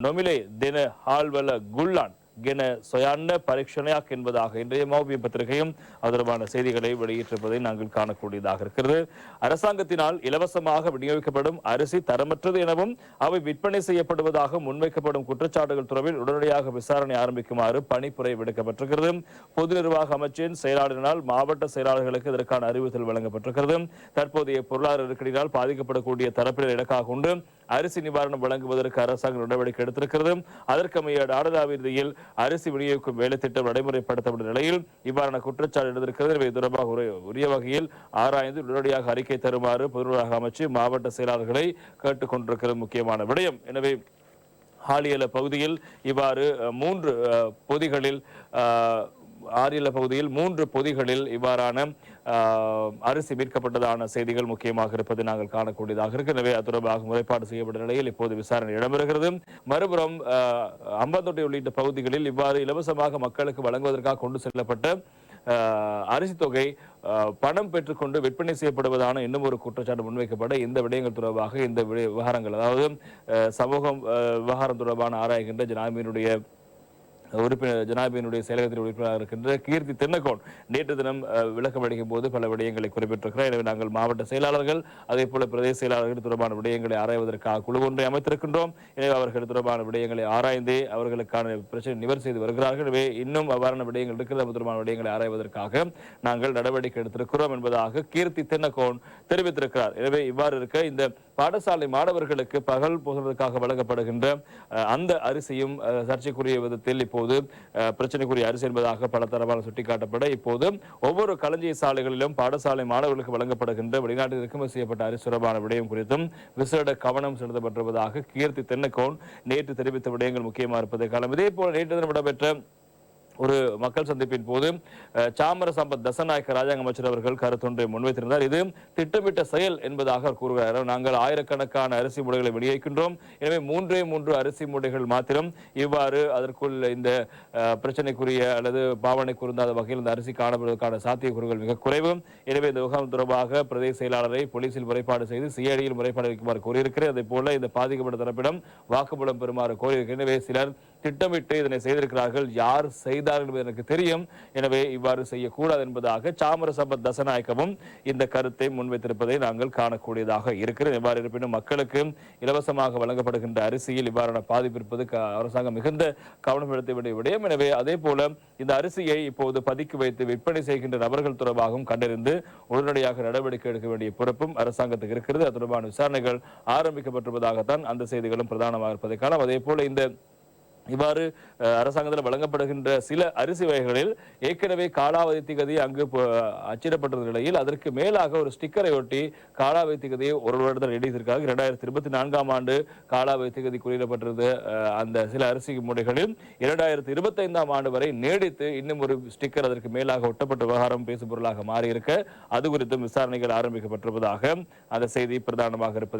නොමිලේ දෙන හාල්වල ගුල්ලන් ගෙන සොයන්න பரீட்சணையாக் என்பதாக இன்றைய மௌபிய பத்திரிகையும் அதற்கான செய்திகளை வெளியிட்டிருப்பதை நாங்கள் காணக்கூடியதாக இருக்கிறது. அரசாங்கத்தினால் இலவசமாக விநியோகிக்கப்படும் அரிசி தரமற்றது எனவும் அவை விற்பனை செய்யப்படுவதாக முன்வைக்கப்படும் குற்றச்சாட்டுகள் தொடர்பில் உடனடியாக விசாரணை ஆரம்பிக்குமாறு பணிப்புரை விடுக்கப்பட்டிருக்கிறது. பொது நிர்வாக அமைச்சின் செயலாளரினால் மாவட்ட செயலாளர்களுக்கு இதற்கான அறிவுறுத்தல் வழங்கப்பட்டிருக்கிறது. தற்போதைய பொருளாதார நெருக்கடியால் பாதிக்கப்படக்கூடிய தரப்பினர் இலக்காக கொண்டு அரிசி நிவாரணம் வழங்குவதற்கு அரசாங்கம் நடவடிக்கை எடுத்திருக்கிறது. அதற்கமைய நாடளாவிய அரிசி விநியோகிக்கும் வேலை திட்டம் நடைமுறைப்படுத்தப்பட்ட நிலையில் இவ்வாறான குற்றச்சாட்டு எழுந்திருக்கிறது. இவை தொடர்பாக உரிய வகையில் ஆராய்ந்து உடனடியாக அறிக்கை தருமாறு பொதுநிர்வாக அமைச்சு மாவட்ட செயலாளர்களை கேட்டுக் கொண்டிருக்கிறது முக்கியமான விடயம். எனவே ஹாலியல பகுதியில் இவ்வாறு 3 பொதிகளில் ஆரியல பகுதியில் 3 பொதிகளில் இவ்வாறான அரிசி மீட்கப்பட்டதான செய்திகள் முக்கியமாக இருப்பதை நாங்கள் காணக்கூடியதாக இருக்கு. எனவே அது தொடர்பாக முறைப்பாடு செய்யப்பட்ட நிலையில் இப்போது விசாரணை இடம்பெறுகிறது. மறுபுறம் அம்பந்தோட்டை உள்ளிட்ட பகுதிகளில் இவ்வாறு இலவசமாக மக்களுக்கு வழங்குவதற்காக கொண்டு செல்லப்பட்ட அரிசி தொகை பணம் பெற்றுக்கொண்டு விற்பனை செய்யப்படுவதான இன்னும் ஒரு குற்றச்சாட்டு முன்வைக்கப்பட இந்த விடயங்கள் தொடர்பாக இந்த விவகாரங்கள் அதாவது சமூகம் விவகாரம் தொடர்பான ஆராய்கின்ற ஜனாதிபதியினுடைய உறுப்பினர் ஜனாதிபதியினுடைய செயலகத்தில் உறுப்பினராக இருக்கின்ற கீர்த்தி தென்னகோன் நேற்று தினம் விளக்கம் அளிக்கும் போது பல விடயங்களை குறிப்பிட்டிருக்கிறார். எனவே நாங்கள் மாவட்ட செயலாளர்கள் அதே போல பிரதேச செயலாளர்கள் தொடர்பான விடயங்களை ஆராய்வதற்காக குழு ஒன்றை அமைத்திருக்கின்றோம். எனவே அவர்கள் தொடர்பான விடயங்களை ஆராய்ந்தே அவர்களுக்கான பிரச்சனை நிவர்த்தி செய்து வருகிறார்கள். எனவே இன்னும் அவ்வாறான விடயங்கள் இருக்கிறது தொடர்பான விடயங்களை ஆராய்வதற்காக நாங்கள் நடவடிக்கை எடுத்திருக்கிறோம் என்பதாக கீர்த்தி தென்னகோன் தெரிவித்திருக்கிறார். எனவே இவ்வாறு இருக்க இந்த பாடசாலை மாணவர்களுக்கு பகல் போகிறதுக்காக வழங்கப்படுகின்ற அந்த அரிசியும் சர்ச்சைக்குரிய விதத்தில் இப்போது பிரச்சனைக்குரிய அரிசி என்பதாக பல தரப்பால் சுட்டிக்காட்டப்பட இப்போது ஒவ்வொரு களஞ்சிய சாலைகளிலும் பாடசாலை மாணவர்களுக்கு வழங்கப்படுகின்ற வெளிநாட்டில் இறக்குமதி செய்யப்பட்ட அரிசி தொடர்பான விடயம் குறித்தும் விசேட கவனம் செலுத்தப்பட்டிருப்பதாக கீர்த்தி தென்னகோன் நேற்று தெரிவித்த விடயங்கள் முக்கியமாக இருப்பதை காலம். இதே போல நேற்று தினம் இடம்பெற்ற ஒரு மக்கள் சந்திப்பின் போது சாமர சம்பத் தசநாயக்க ராஜாங்க அமைச்சர் அவர்கள் கருத்தொன்றை முன்வைத்திருந்தார். இது திட்டமிட்ட செயல் என்பதாக கூறுகிறார். நாங்கள் ஆயிரக்கணக்கான அரிசி மூடைகளை விநியோகிக்கின்றோம். எனவே 3 அரிசி மூடைகள் மாத்திரம் இவ்வாறு அதற்குள் இந்த பிரச்சனைக்குரிய அல்லது பாவனை கூர்ந்தாத வகையில் இந்த அரிசி காணப்படுவதற்கான சாத்தியக்கூறுகள் மிக குறைவு. எனவே இந்த விவகாரம் தொடர்பாக பிரதேச செயலாளரை போலீசில் முறைப்பாடு செய்து சிஐடியில் முறைப்பாடு வைக்குமாறு கோரியிருக்கிறேன். அதே போல இந்த பாதிக்கப்பட்ட தரப்பிடம் வாக்குமூலம் பெறுமாறு கோரியிருக்கிறேன். எனவே சிலர் திட்டமிட்டு இதனை செய்திருக்கிறார்கள். யார் செய்தார்கள் என்பது எனக்கு தெரியும். எனவே இவ்வாறு செய்யக்கூடாது என்பதாக சாமர சம்பத் தசநாயக்கவும் இந்த கருத்தை முன்வைத்திருப்பதை நாங்கள் காணக்கூடியதாக இருக்கிறது. எவ்வாறு இருப்பினும் மக்களுக்கு இலவசமாக வழங்கப்படுகின்ற அரிசியில் இவ்வாறான பாதிப்பு இருப்பது அரசாங்கம் மிகுந்த கவனம் செலுத்த வேண்டிய விடயம். எனவே அதே போல இந்த அரிசியை இப்போது பதுக்கி வைத்து விற்பனை செய்கின்ற நபர்கள் தொடர்பாகவும் கண்டறிந்து உடனடியாக நடவடிக்கை எடுக்க வேண்டிய பொறுப்பும் அரசாங்கத்துக்கு இருக்கிறது. அது தொடர்பான விசாரணைகள் ஆரம்பிக்கப்பட்டிருப்பதாகத்தான் அந்த செய்திகளும் பிரதானமாக இருப்பதை காணலாம். அதே போல இந்த இவ்வாறு அரசாங்கத்தில் வழங்கப்படுகின்ற சில அரிசி வகைகளில் ஏற்கனவே காலாவதி திகதி அங்கு அச்சிடப்பட்ட நிலையில் அதற்கு மேலாக ஒரு ஸ்டிக்கரை ஒட்டி காலாவதி திகதியை ஒரு வருடத்தில் நீடித்திருக்காங்க. 2024ஆம் ஆண்டு காலாவதி திகதி குறியிடப்பட்டிருந்த அந்த சில அரிசி மூடைகளில் 2025ஆம் ஆண்டு வரை நீடித்து இன்னும் ஒரு ஸ்டிக்கர் அதற்கு மேலாக ஒட்டப்பட்ட விவகாரம் பேசுபொருளாக மாறியிருக்க அது குறித்தும் விசாரணைகள் ஆரம்பிக்கப்பட்டிருப்பதாக அந்த செய்தி பிரதானமாக இருப்பதை